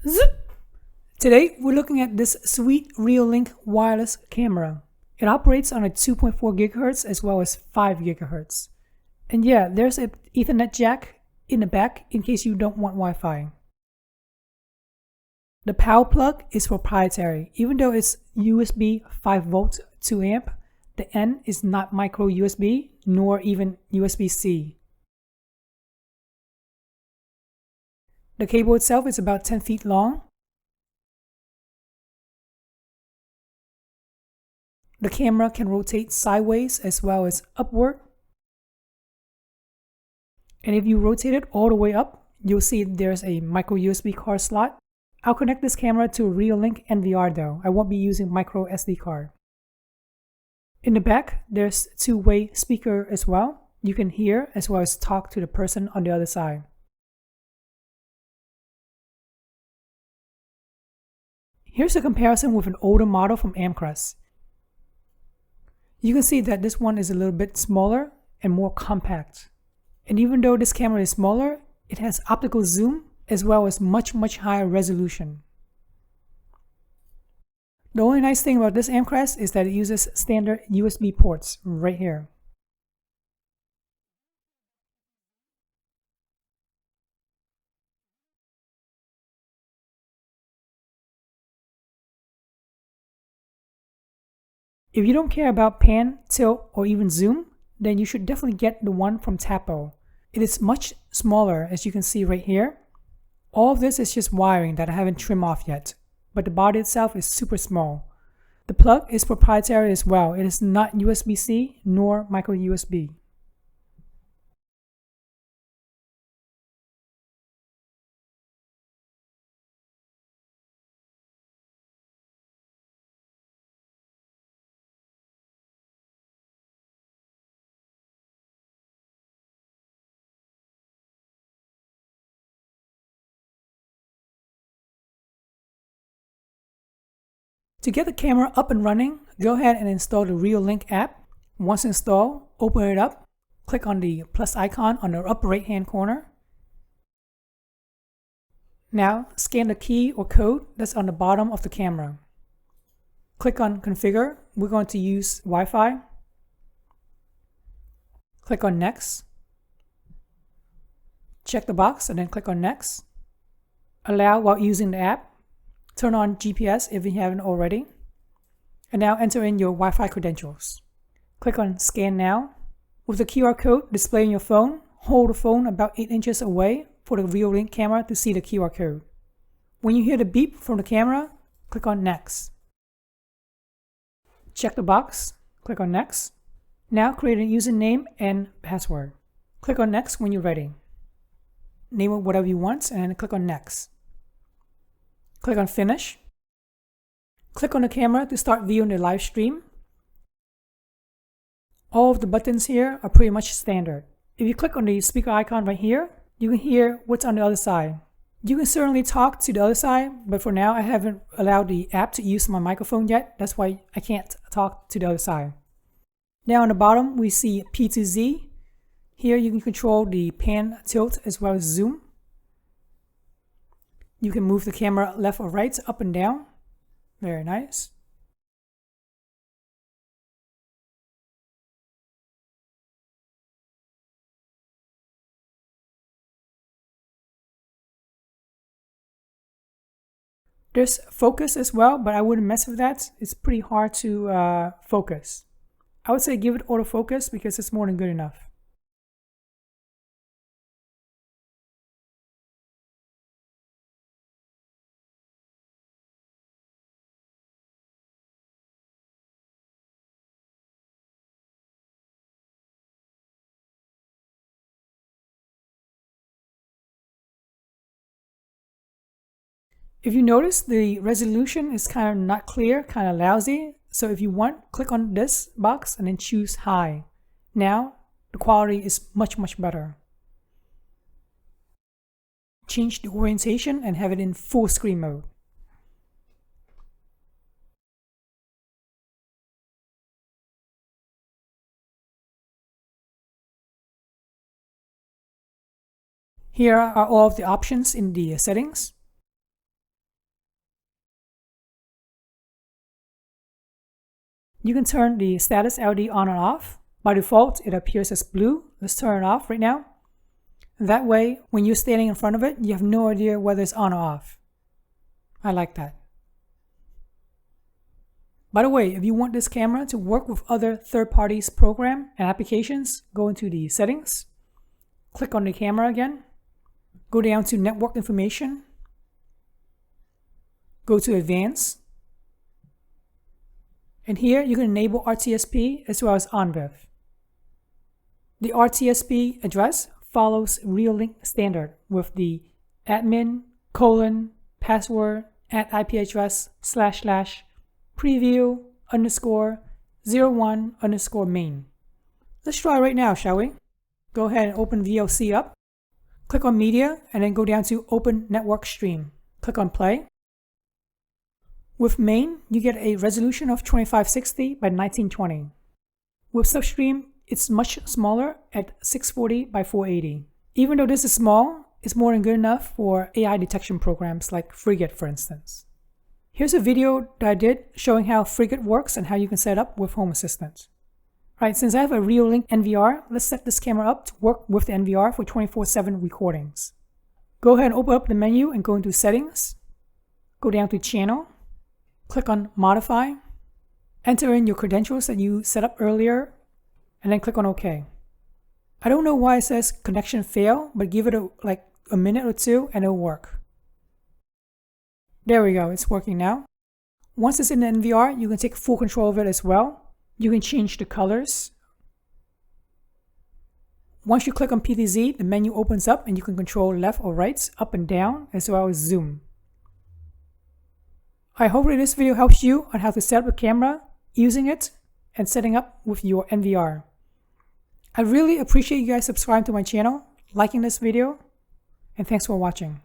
Zip! Today we're looking at this sweet REOLINK wireless camera. It operates on a 2.4 GHz as well as 5 GHz. And yeah, there's an Ethernet jack in the back in case you don't want Wi-Fi. The power plug is proprietary. Even though it's USB 5 volt 2 amp, the N is not micro USB nor even USB-C. The cable itself is about 10 feet long. The camera can rotate sideways as well as upward. And if you rotate it all the way up, you'll see there's a micro USB card slot. I'll connect this camera to a REOLINK NVR though. I won't be using microSD card. In the back, there's two-way speaker as well. You can hear as well as talk to the person on the other side. Here's a comparison with an older model from Amcrest. You can see that this one is a little bit smaller and more compact. And even though this camera is smaller, it has optical zoom as well as much higher resolution. The only nice thing about this Amcrest is that it uses standard USB ports right here. If you don't care about pan, tilt, or even zoom, then you should definitely get the one from Tapo. It is much smaller, as you can see right here. All of this is just wiring that I haven't trimmed off yet, but the body itself is super small. The plug is proprietary as well. It is not USB-C nor micro USB. To get the camera up and running, go ahead and install the REOLINK app. Once installed, open it up, click on the plus icon on the upper right hand corner. Now scan the key or code that's on the bottom of the camera. Click on configure. We're going to use Wi-Fi. Click on next. Check the box and then click on next. Allow while using the app. Turn on GPS if you haven't already. And now enter in your Wi-Fi credentials. Click on Scan Now. With the QR code displayed on your phone, hold the phone about 8 inches away for the REOLINK camera to see the QR code. When you hear the beep from the camera, click on Next. Check the box. Click on Next. Now create a username and password. Click on Next when you're ready. Name it whatever you want and then click on Next. Click on Finish. Click on the camera to start viewing the live stream. All of the buttons here are pretty much standard. If you click on the speaker icon right here, you can hear what's on the other side. You can certainly talk to the other side, but for now I haven't allowed the app to use my microphone yet. That's why I can't talk to the other side. Now on the bottom we see PTZ. Here you can control the pan, tilt, as well as zoom. You can move the camera left or right, up and down. Very nice. There's focus as well, but I wouldn't mess with that. It's pretty hard to focus. I would say give it autofocus because it's more than good enough. If you notice, the resolution is kind of not clear, kind of lousy. So if you want, click on this box and then choose high. Now the quality is much better. Change the orientation and have it in full screen mode. Here are all of the options in the settings. You can turn the status LED on and off. By default, it appears as blue. Let's turn it off right now. That way, when you're standing in front of it, you have no idea whether it's on or off. I like that. By the way, if you want this camera to work with other third-party programs and applications, go into the settings, click on the camera again, go down to network information, go to advanced, and here you can enable RTSP as well as ONVIF. The RTSP address follows REOLINK standard with the admin:password @IP address / preview _01 main. Let's try right now, shall we? Go ahead and open VLC up. Click on media and then go down to open network stream. Click on play. With main, you get a resolution of 2560 by 1920. With substream, it's much smaller at 640 by 480. Even though this is small, it's more than good enough for AI detection programs like Frigate, for instance. Here's a video that I did showing how Frigate works and how you can set up with Home Assistant. Alright, since I have a REOLINK NVR, let's set this camera up to work with the NVR for 24/7 recordings. Go ahead and open up the menu and go into Settings. Go down to Channel. Click on Modify. Enter in your credentials that you set up earlier, and then click on OK. I don't know why it says connection fail, but give it like a minute or two and it'll work. There we go, it's working now. Once it's in the NVR, you can take full control of it as well. You can change the colors. Once you click on PTZ, the menu opens up and you can control left or right, up and down, as well as zoom. I hope that this video helps you on how to set up a camera, using it, and setting up with your NVR. I really appreciate you guys subscribing to my channel, liking this video, and thanks for watching.